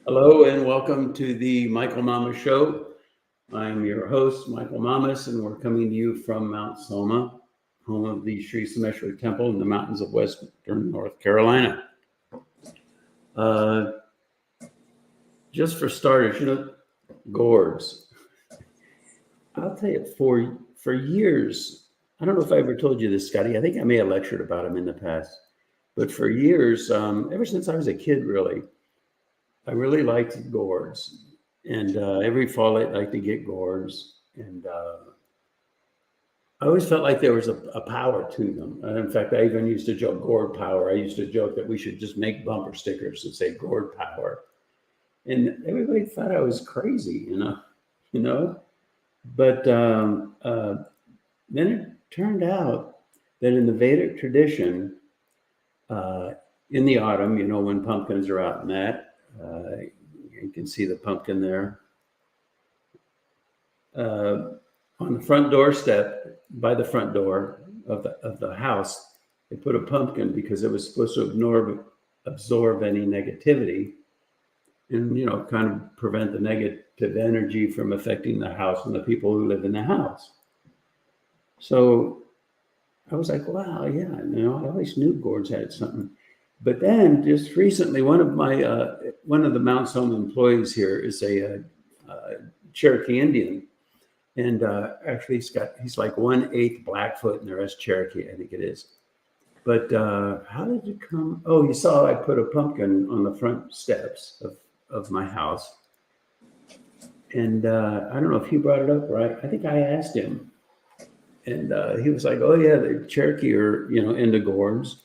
Hello and welcome to the Michael Mamas Show. I'm your host, Michael Mamas, and we're coming to you from Mount Soma, home of the Sri Someshwar Temple in the mountains of western North Carolina. Just for starters, gourds. I'll tell you, for years, I don't know if I ever told you this, Scotty. I think I may have lectured about them in the past. But for years, ever since I was a kid, really, I really liked gourds. And every fall I'd like to get gourds. And I always felt like there was a power to them. And in fact, I even used to joke gourd power. I used to joke that we should just make bumper stickers that say gourd power. And everybody thought I was crazy, you know. But then it turned out that in the Vedic tradition, in the autumn, when pumpkins are out and that, you can see the pumpkin there. On the front doorstep, by the front door of the house, they put a pumpkin because it was supposed to absorb any negativity and, kind of prevent the negative energy from affecting the house and the people who live in the house. So I was like, wow, yeah, I always knew gourds had something. But then just recently, one of the Mount Soma employees here is a Cherokee Indian. And actually, he's like 1/8 Blackfoot and the rest Cherokee, I think it is. But how did it come? Oh, you saw I put a pumpkin on the front steps of my house. And I don't know if he brought it up, right? I think I asked him. And he was like, oh, yeah, the Cherokee are, into gourds.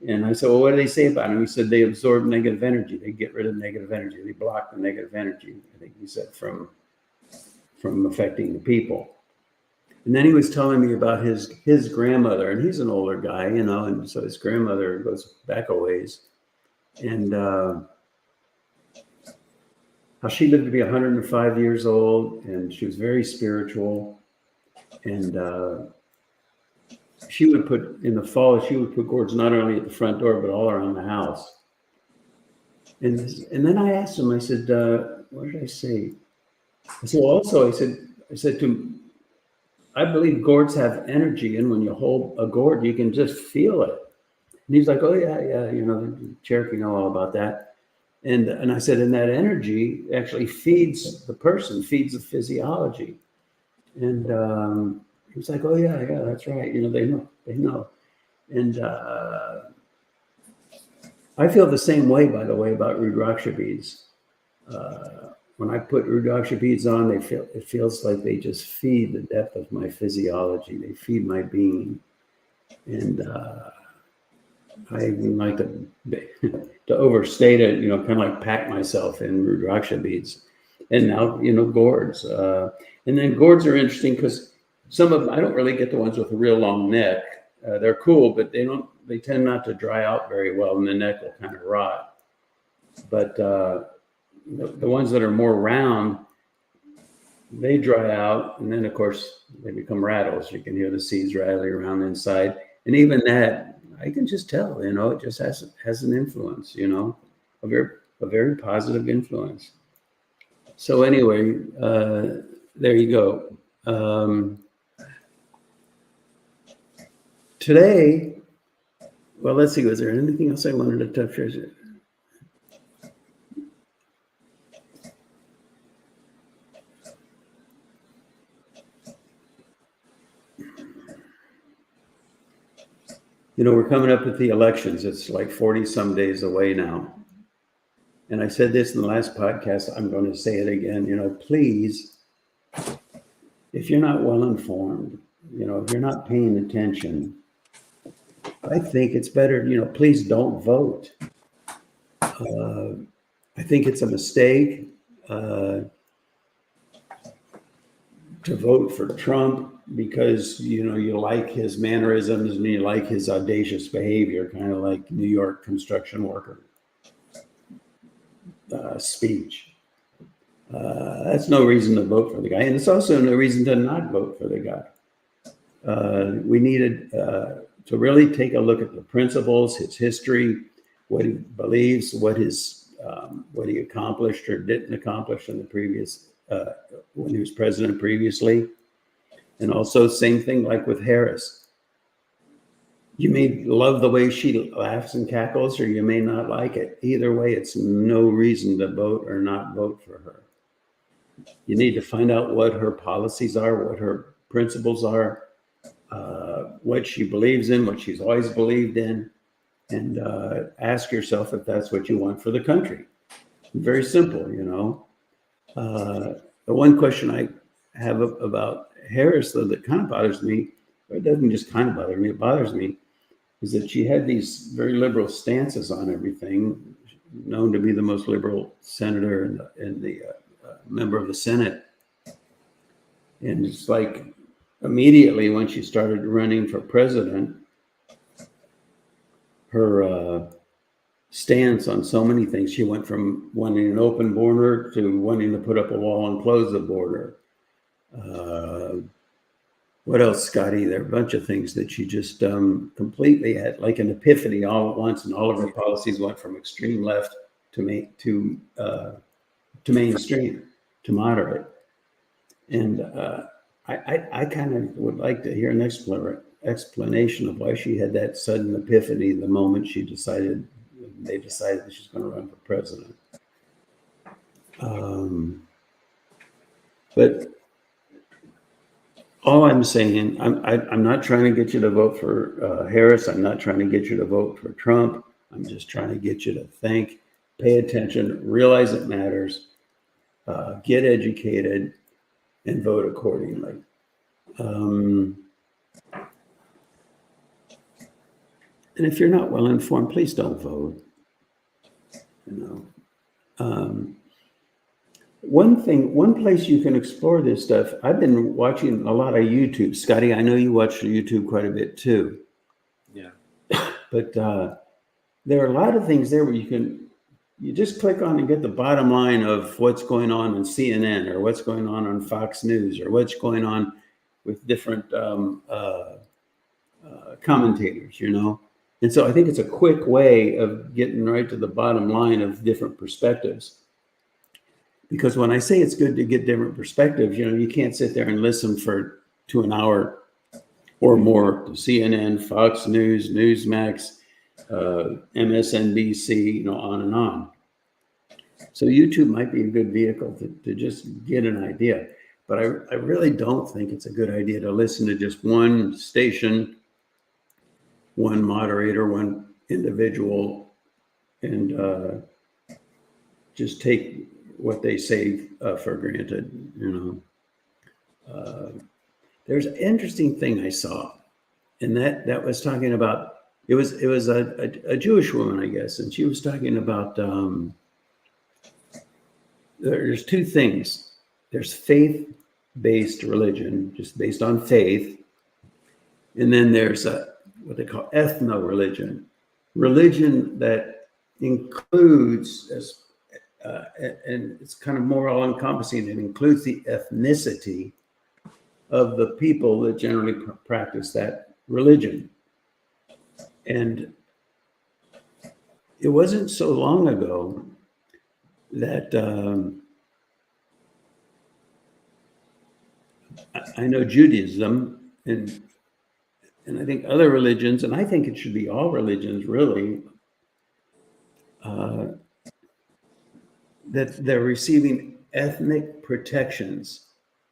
And I said, well, what do they say about them? He said they absorb negative energy. They get rid of negative energy. They block the negative energy, I think he said, from affecting the people. And then he was telling me about his grandmother, and he's an older guy, and so his grandmother goes back a ways. And how she lived to be 105 years old, and she was very spiritual. And she would put, in the fall, gourds not only at the front door, but all around the house. And then I asked him, I said, what did I say? I said, well, also, I said to him, I believe gourds have energy, and when you hold a gourd, you can just feel it. And he's like, oh, yeah, the Cherokee know all about that. And I said, and that energy actually feeds the person, feeds the physiology. And he was like, oh, yeah, that's right. They know. And I feel the same way, by the way, about Rudraksha beads. When I put Rudraksha beads on, it feels like they just feed the depth of my physiology. They feed my being. And I even like to overstate it, kind of like pack myself in Rudraksha beads. And now, gourds. And then gourds are interesting because some of them, I don't really get the ones with a real long neck. They're cool, but they tend not to dry out very well, and the neck will kind of rot. But the ones that are more round, they dry out, and then of course they become rattles. You can hear the seeds rattling around inside, and even that I can just tell. It just has an influence. A very positive influence. So anyway, there you go. Today, well, let's see. Was there anything else I wanted to touch? We're coming up with the elections. It's like 40 some days away now. And I said this in the last podcast. I'm going to say it again. Please, if you're not well informed, if you're not paying attention, I think it's better, please don't vote. I think it's a mistake to vote for Trump because, you like his mannerisms and you like his audacious behavior, kind of like New York construction worker speech. That's no reason to vote for the guy. And it's also no reason to not vote for the guy. We needed to really take a look at the principles, his history, what he believes, what his what he accomplished or didn't accomplish in the previous, when he was president previously. And also same thing like with Harris. You may love the way she laughs and cackles, or you may not like it. Either way, it's no reason to vote or not vote for her. You need to find out what her policies are, what her principles are, what she believes in, what she's always believed in, and ask yourself if that's what you want for the country. Very simple, you know. The one question I have about Harris, though, that kind of bothers me, or it doesn't just kind of bother me, it bothers me, is that she had these very liberal stances on everything, known to be the most liberal senator and the member of the Senate. And it's like immediately when she started running for president, her stance on so many things, she went from wanting an open border to wanting to put up a wall and close the border. What else, Scotty? There are a bunch of things that she just completely had like an epiphany all at once, and all of her policies went from extreme left to mainstream, to moderate. And I kind of would like to hear an explanation of why she had that sudden epiphany the moment they decided that she's going to run for president. But all I'm saying, I'm not trying to get you to vote for Harris. I'm not trying to get you to vote for Trump. I'm just trying to get you to think, pay attention, realize it matters, get educated, and vote accordingly. And if you're not well informed, please don't vote. You know. One place you can explore this stuff, I've been watching a lot of YouTube. Scotty, I know you watch YouTube quite a bit too. Yeah. But there are a lot of things there where you just click on and get the bottom line of what's going on CNN, or what's going on Fox News, or what's going on with different commentators, you know. And so I think it's a quick way of getting right to the bottom line of different perspectives. Because when I say it's good to get different perspectives, you know, you can't sit there and listen to an hour or more to CNN, Fox News, Newsmax, MSNBC, you know, on and on. So YouTube might be a good vehicle to just get an idea. But I really don't think it's a good idea to listen to just one station, one moderator, one individual, and just take what they say for granted, you know. There's an interesting thing I saw, and that was talking about, it was a Jewish woman, I guess, and she was talking about there's two things. There's faith-based religion, just based on faith, and then there's what they call ethno-religion, religion that includes and it's kind of more all-encompassing. It includes the ethnicity of the people that generally practice that religion. And it wasn't so long ago that I know Judaism and I think other religions, and I think it should be all religions really, that they're receiving ethnic protections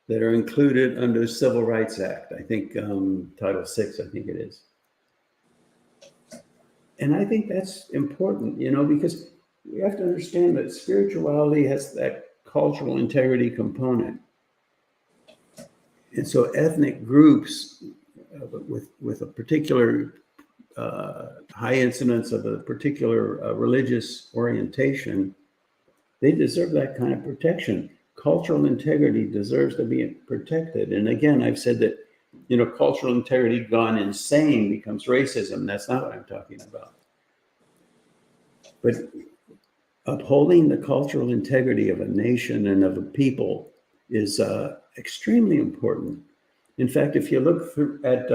that are included under the Civil Rights Act. I think Title VI, I think it is. And I think that's important, you know, because we have to understand that spirituality has that cultural integrity component. And so ethnic groups with a particular high incidence of a particular religious orientation, they deserve that kind of protection. Cultural integrity deserves to be protected. And again, I've said that, you know, cultural integrity gone insane becomes racism. That's not what I'm talking about. But upholding the cultural integrity of a nation and of a people is extremely important. In fact, if you look at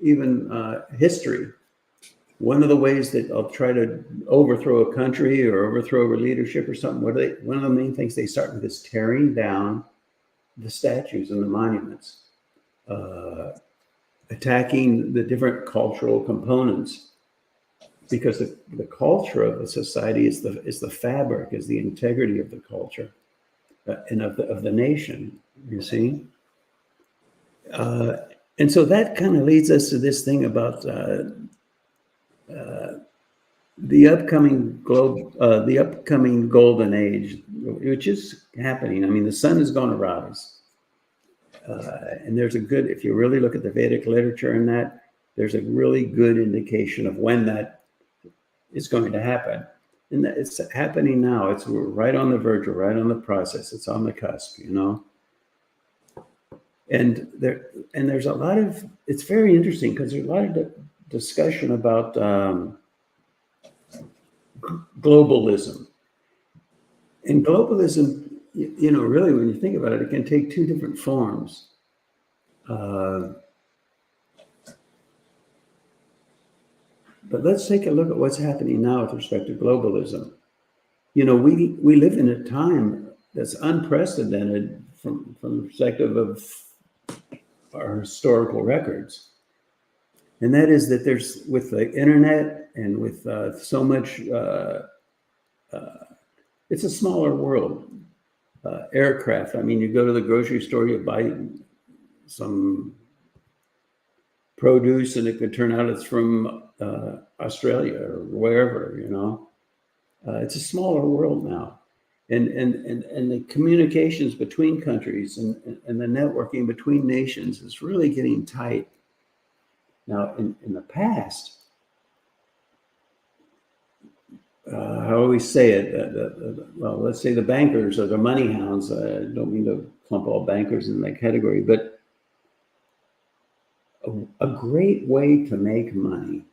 even history, one of the ways that I'll try to overthrow a country or overthrow a leadership or something, one of the main things they start with is tearing down the statues and the monuments, attacking the different cultural components, because the culture of the society is the fabric, is the integrity of the culture and of the nation. You see, and so that kind of leads us to this thing about the upcoming golden age, which is happening. I mean, the sun is going to rise, and there's if you really look at the Vedic literature and that, there's a really good indication of when that is going to happen. And it's happening now. We're right on the verge, we're right on the process. It's on the cusp, you know. And there's a lot of, it's very interesting because there's a lot of discussion about globalism. And globalism, you know, really, when you think about it, it can take two different forms. But let's take a look at what's happening now with respect to globalism. You know, we live in a time that's unprecedented from the perspective of our historical records. And that is that there's, with the internet and with so much, it's a smaller world. Aircraft, I mean, you go to the grocery store, you buy some produce and it could turn out it's from Australia or wherever, you know. It's a smaller world now. And the communications between countries and the networking between nations is really getting tight. Now, in the past, I always say it, well, let's say the bankers or the money hounds, I don't mean to clump all bankers in that category, but a great way to make money,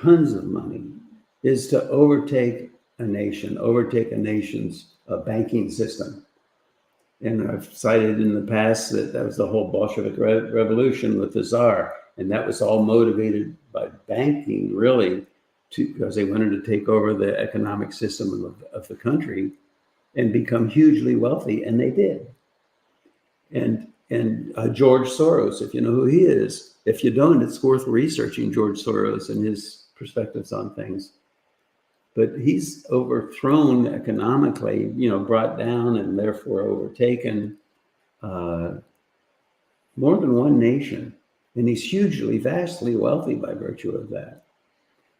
tons of money, is to overtake a nation's banking system. And I've cited in the past that was the whole Bolshevik revolution with the Tsar, and that was all motivated by banking, really, because they wanted to take over the economic system of the country and become hugely wealthy, and they did. And George Soros, if you know who he is, if you don't, it's worth researching George Soros and his perspectives on things. But he's overthrown economically, you know, brought down and therefore overtaken more than one nation. And he's hugely, vastly wealthy by virtue of that.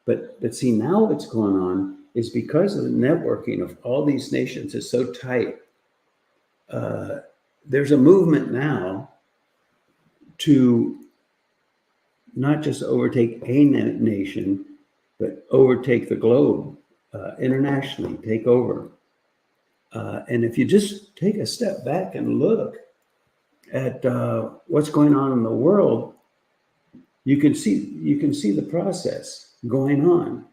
But see, now what's going on is because of the networking of all these nations is so tight, there's a movement now to not just overtake a nation, but overtake the globe. Internationally, take over. And if you just take a step back and look at what's going on in the world, you can see the process going on.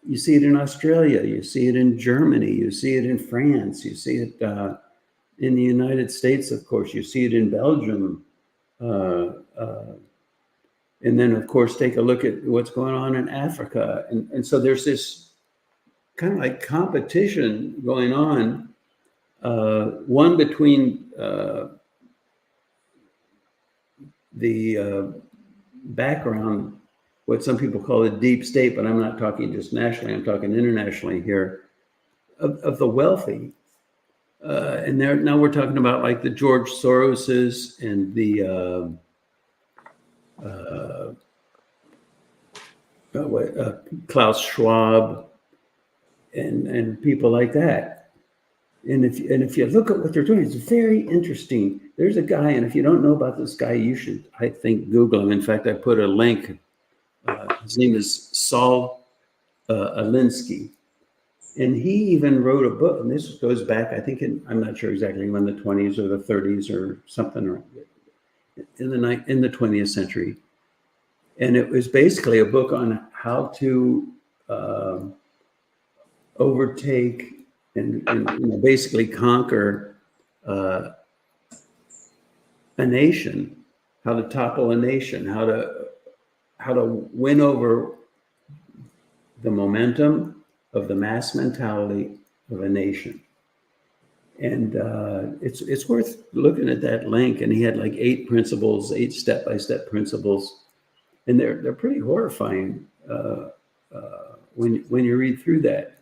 You see it in Australia, you see it in Germany, you see it in France, you see it in the United States, of course, you see it in Belgium. And then, of course, take a look at what's going on in Africa. And so there's this kind of like competition going on, one between the background, what some people call the deep state, but I'm not talking just nationally, I'm talking internationally here, of the wealthy. And now we're talking about like the George Soroses and the Klaus Schwab and people like that. And if you look at what they're doing, it's very interesting. There's a guy, and if you don't know about this guy, you should, I think, Google him. In fact, I put a link. His name is Saul Alinsky. And he even wrote a book, and this goes back, I think, I'm not sure exactly when, the 20s or the 30s or something, in the 20th century. And it was basically a book on how to overtake and basically conquer a nation, how to topple a nation, how to how to win over the momentum of the mass mentality of a nation. And it's worth looking at that link. And he had like 8 principles, 8 step-by-step principles, and they're pretty horrifying when you read through that.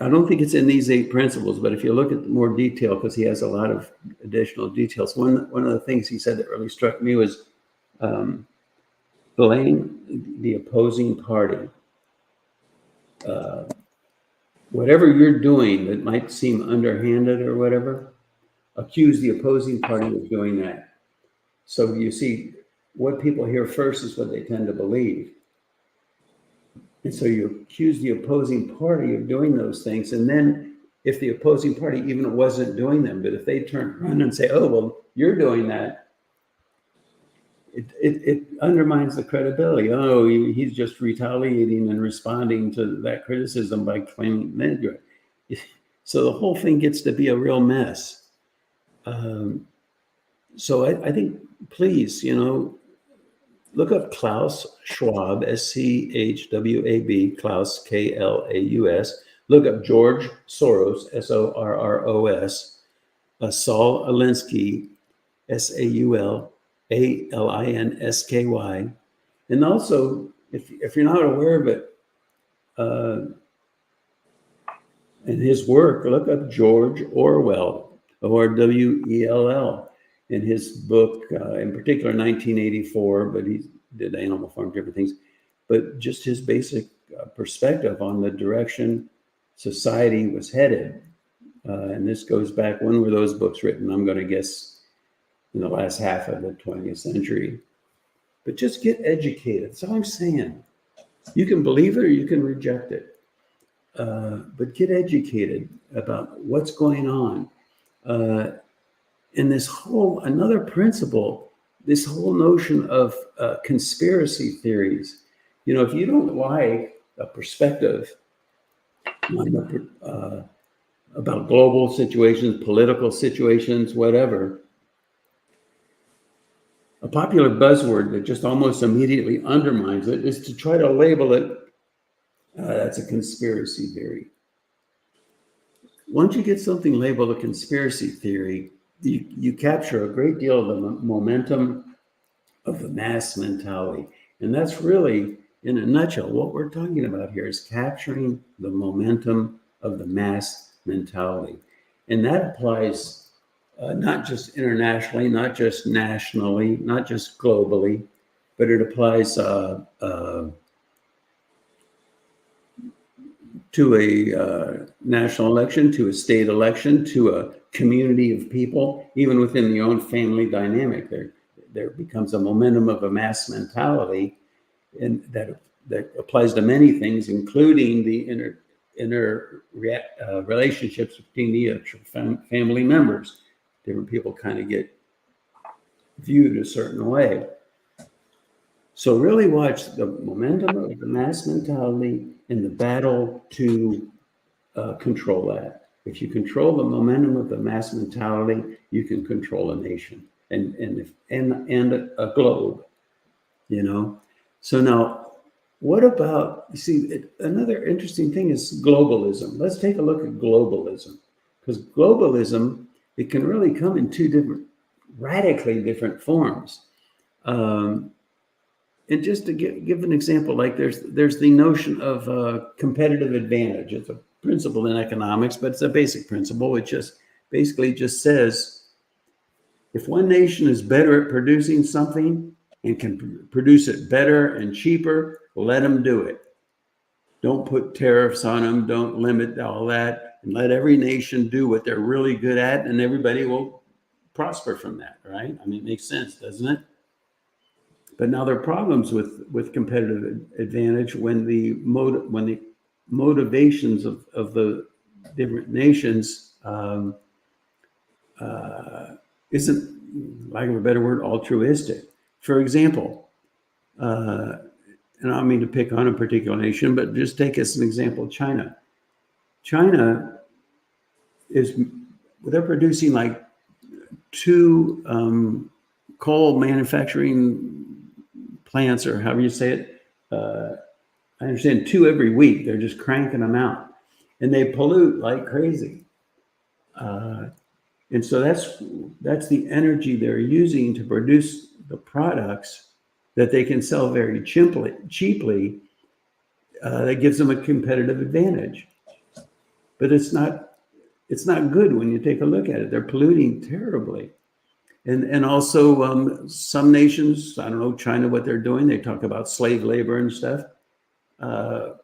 I don't think it's in these 8 principles, but if you look at more detail, because he has a lot of additional details, one of the things he said that really struck me was blame the opposing party. Whatever you're doing that might seem underhanded or whatever, accuse the opposing party of doing that. So you see, what people hear first is what they tend to believe. And so you accuse the opposing party of doing those things. And then if the opposing party even wasn't doing them, but if they turn around and say, oh, well, you're doing that, it undermines the credibility. Oh, he's just retaliating and responding to that criticism by claiming that you're. So the whole thing gets to be a real mess. So I think, please, look up Klaus Schwab, Schwab, Klaus, Klaus. Look up George Soros, Sorros, Saul Alinsky, Saulalinsky. And also, if you're not aware of it, in his work, look up George Orwell, Orwell, in his book, in particular 1984, but he did Animal Farm, different things, but just his basic perspective on the direction society was headed. And this goes back, when were those books written? I'm going to guess in the last half of the 20th century. But just get educated. That's all I'm saying. You can believe it or you can reject it. But get educated about what's going on. And this whole, another principle, this whole notion of conspiracy theories. If you don't like a perspective about global situations, political situations, whatever, a popular buzzword that just almost immediately undermines it is to try to label it, that's a conspiracy theory. Once you get something labeled a conspiracy theory, you capture a great deal of the momentum of the mass mentality. And that's really, in a nutshell, what we're talking about here is capturing the momentum of the mass mentality. And that applies not just internationally, not just nationally, not just globally, but it applies to a national election, to a state election, to a community of people, even within the own family dynamic. There becomes a momentum of a mass mentality, and that applies to many things, including the inner relationships between the actual family members. Different people kind of get viewed a certain way. So really watch the momentum of the mass mentality in the battle to control that. If you control the momentum of the mass mentality, you can control a nation and a globe, So now, what about, you see, another interesting thing is globalism. Let's take a look at globalism, because globalism, it can really come in 2 radically different forms. And just to give an example, like there's the notion of competitive advantage. It's a principle in economics, but it's a basic principle. It just basically says, if one nation is better at producing something and can produce it better and cheaper, let them do it. Don't put tariffs on them. Don't limit all that, and let every nation do what they're really good at, and everybody will prosper from that, right? I mean, it makes sense, doesn't it? But now there are problems with competitive advantage when the motivations of the different nations isn't, lack of a better word, altruistic. For example, and I don't mean to pick on a particular nation, but just take as an example, China. China they're producing like 2 coal manufacturing plants, or however you say it. I understand 2 every week. They're just cranking them out, and they pollute like crazy. And so that's the energy they're using to produce the products that they can sell very cheaply. That gives them a competitive advantage. But it's not good when you take a look at it. They're polluting terribly. And also some nations, I don't know, China, what they're doing, they talk about slave labor and stuff. But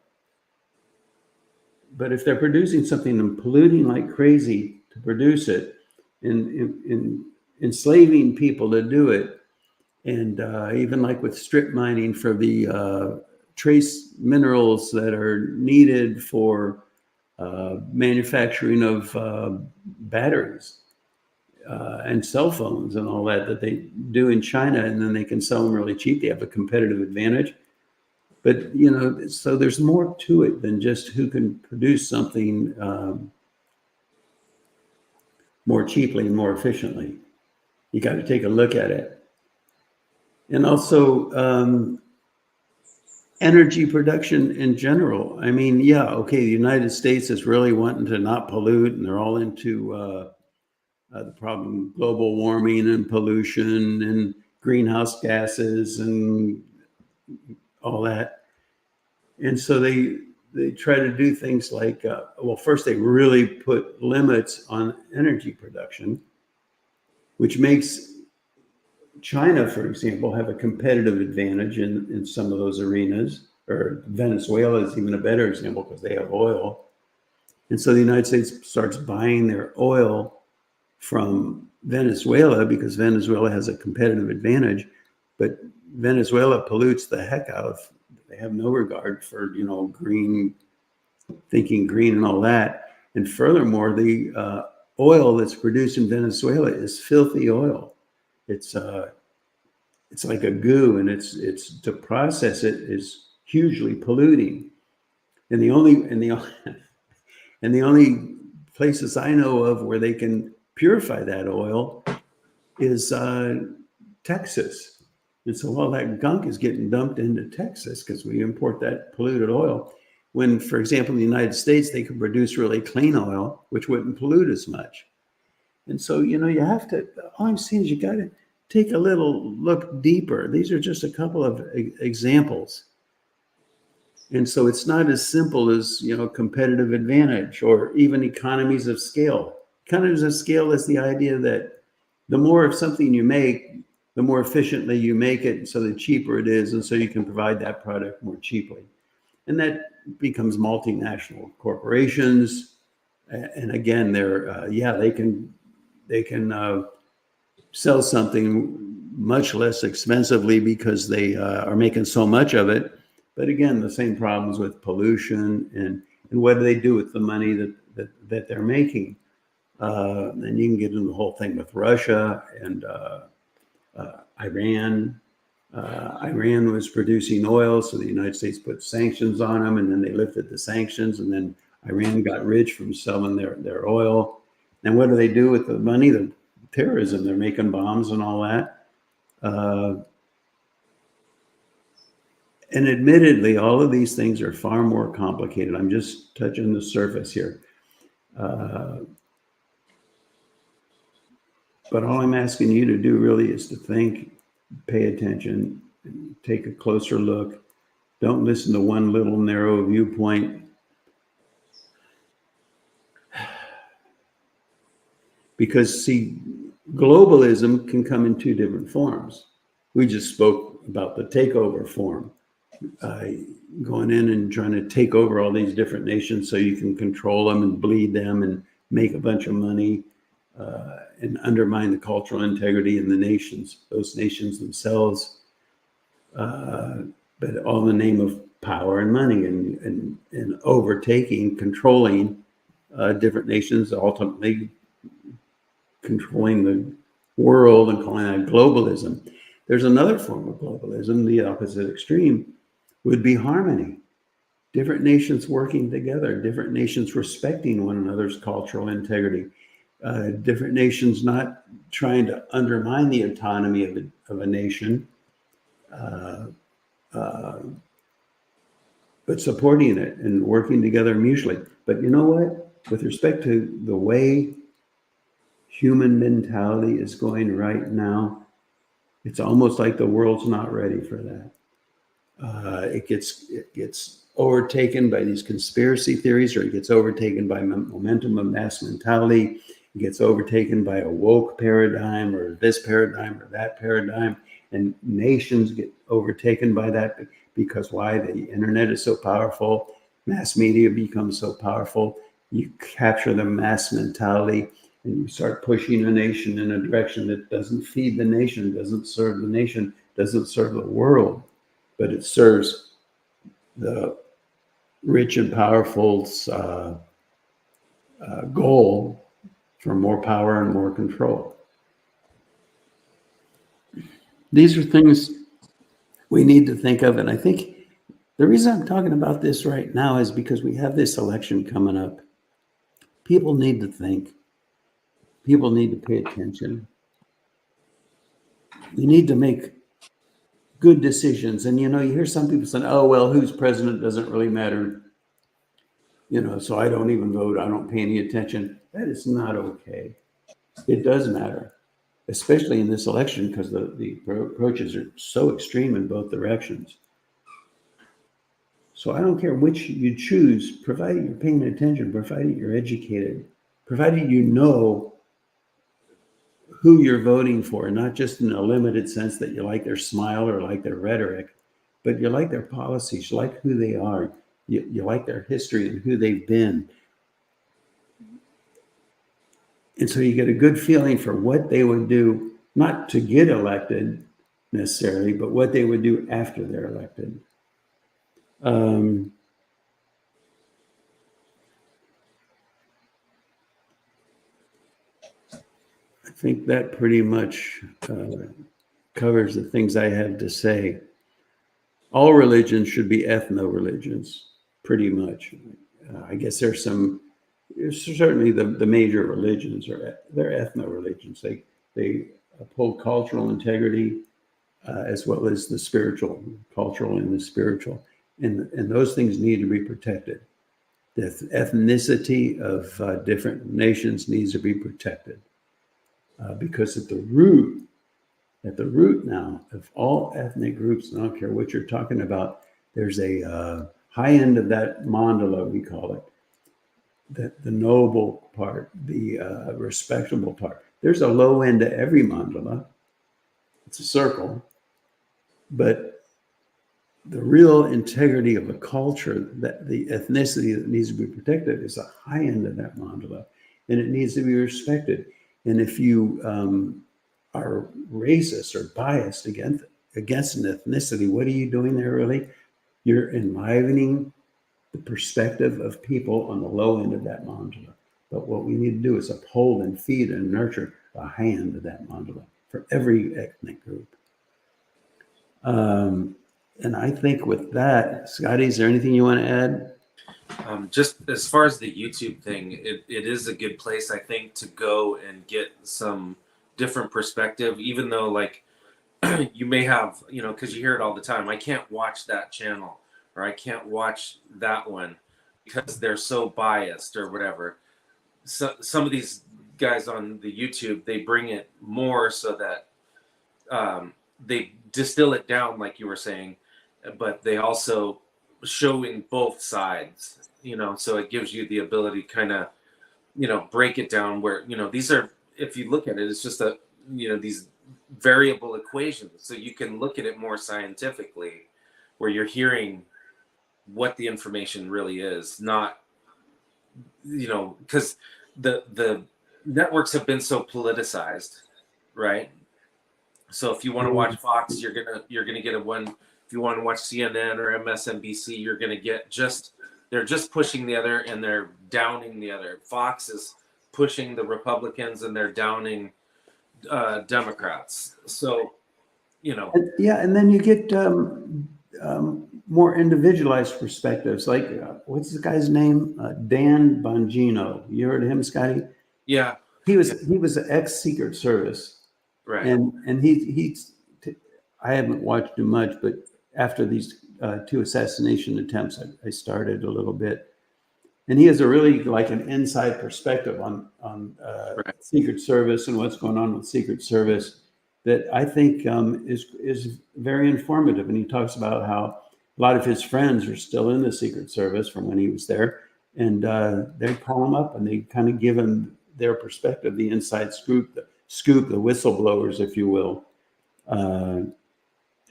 if they're producing something and polluting like crazy to produce it, and enslaving people to do it, and even like with strip mining for the trace minerals that are needed for manufacturing of batteries and cell phones and all that they do in China, and then they can sell them really cheap. They have a competitive advantage. But, so there's more to it than just who can produce something more cheaply and more efficiently. You got to take a look at it. And also energy production in general. I mean, yeah, okay, the United States is really wanting to not pollute, and they're all into the problem, global warming and pollution and greenhouse gases and all that. And so they try to do things like, well, first they really put limits on energy production, which makes China, for example, have a competitive advantage in some of those arenas. Or Venezuela is even a better example because they have oil. And so the United States starts buying their oil from Venezuela because Venezuela has a competitive advantage. But Venezuela pollutes the heck out of. They have no regard for, green, thinking green and all that. And furthermore, the oil that's produced in Venezuela is filthy oil. It's like a goo, and it's to process it is hugely polluting. And the only places I know of where they can purify that oil is Texas. And so all that gunk is getting dumped into Texas because we import that polluted oil. When, for example, in the United States, they could produce really clean oil, which wouldn't pollute as much. And so, you have to, all I'm saying is you got to take a little look deeper. These are just a couple of examples. And so it's not as simple as, competitive advantage or even economies of scale. Economies of scale is the idea that the more of something you make, the more efficiently you make it, so the cheaper it is, and so you can provide that product more cheaply. And that becomes multinational corporations. And again, they can sell something much less expensively because they are making so much of it. But again, the same problems with pollution and what do they do with the money that they're making. And you can get into the whole thing with Russia and Iran. Iran was producing oil, so the United States put sanctions on them, and then they lifted the sanctions, and then Iran got rich from selling their oil. And what do they do with the money? The terrorism. They're making bombs and all that. And admittedly, all of these things are far more complicated. I'm just touching the surface here. But all I'm asking you to do really is to think, pay attention, take a closer look. Don't listen to one little narrow viewpoint. Because, see, globalism can come in 2 different forms. We just spoke about the takeover form. Going in and trying to take over all these different nations so you can control them and bleed them and make a bunch of money and undermine the cultural integrity in the nations, those nations themselves, but all in the name of power and money and overtaking, controlling different nations, ultimately controlling the world and calling that globalism. There's another form of globalism, the opposite extreme, would be harmony. Different nations working together, different nations respecting one another's cultural integrity, different nations not trying to undermine the autonomy of a nation, but supporting it and working together mutually. But you know what? With respect to the way human mentality is going right now, it's almost like the world's not ready for that. It gets overtaken by these conspiracy theories, or it gets overtaken by momentum of mass mentality. It gets overtaken by a woke paradigm, or this paradigm, or that paradigm, and nations get overtaken by that because why? The internet is so powerful, mass media becomes so powerful. You capture the mass mentality, and you start pushing a nation in a direction that doesn't feed the nation, doesn't serve the nation, doesn't serve the world, but it serves the rich and powerful's goal for more power and more control. These are things we need to think of, and I think the reason I'm talking about this right now is because we have this election coming up. People need to think. People need to pay attention. We need to make good decisions. And, you hear some people saying, oh, well, who's president doesn't really matter. So I don't even vote. I don't pay any attention. That is not okay. It does matter, especially in this election, because the approaches are so extreme in both directions. So I don't care which you choose, provided you're paying attention, provided you're educated, provided you know who you're voting for, not just in a limited sense that you like their smile or like their rhetoric, but you like their policies, you like who they are, you like their history and who they've been. And so you get a good feeling for what they would do, not to get elected necessarily, but what they would do after they're elected. I think that pretty much covers the things I have to say. All religions should be ethno-religions, pretty much. I guess there's certainly the major religions they're ethno-religions. They uphold cultural integrity as well as the spiritual, cultural and the spiritual. And those things need to be protected. The ethnicity of different nations needs to be protected. Because at the root now of all ethnic groups, and I don't care what you're talking about, there's a high end of that mandala, we call it, the noble part, the respectable part. There's a low end to every mandala. It's a circle, but the real integrity of a culture, that the ethnicity that needs to be protected, is a high end of that mandala, and it needs to be respected. And if you are racist or biased against an ethnicity, what are you doing there really? You're enlivening the perspective of people on the low end of that mandala. But what we need to do is uphold and feed and nurture the high end of that mandala for every ethnic group. And I think with that, Scotty, is there anything you want to add? Just as far as the YouTube thing, it is a good place, I think, to go and get some different perspective, even though like you may have, because you hear it all the time, I can't watch that channel or I can't watch that one because they're so biased or whatever. So some of these guys on the YouTube, they bring it more so that they distill it down, like you were saying, but they also showing both sides, so it gives you the ability to kind of, break it down where, these are, if you look at it, it's just these variable equations. So you can look at it more scientifically where you're hearing what the information really is, not, because the networks have been so politicized, right? So if you want to watch Fox, you're gonna get a one. If you want to watch CNN or MSNBC, you're gonna get they're just pushing the other and they're downing the other. Fox is pushing the Republicans and they're downing Democrats. So, and then you get more individualized perspectives. Like what's this guy's name? Dan Bongino. You heard of him, Scotty? Yeah, he was an ex-Secret Service. Right. And I haven't watched him much, but after these 2 assassination attempts, I started a little bit, and he has a really like an inside perspective on Right. Secret Service and what's going on with Secret Service that I think is very informative. And he talks about how a lot of his friends are still in the Secret Service from when he was there, and they call him up and they kind of give him their perspective, the inside scoop, the whistleblowers, if you will.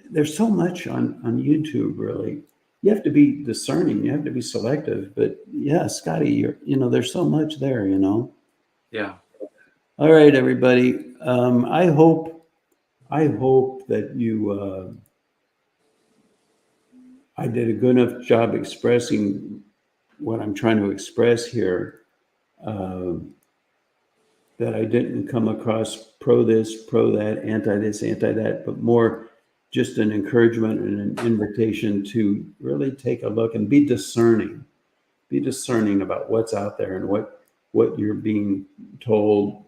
There's so much on YouTube, really. You have to be discerning. You have to be selective. But yeah, Scotty, there's so much there. Yeah. All right, everybody. I hope that you. I did a good enough job expressing what I'm trying to express here. That I didn't come across pro this, pro that, anti this, anti that, but more just an encouragement and an invitation to really take a look and be discerning. Be discerning about what's out there and what you're being told,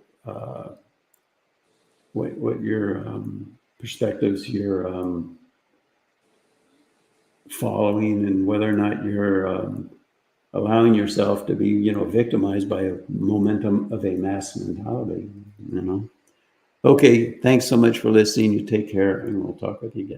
what your perspectives you're following, and whether or not you're allowing yourself to be, victimized by a momentum of a mass mentality. Okay, thanks so much for listening. You take care, and we'll talk with you again.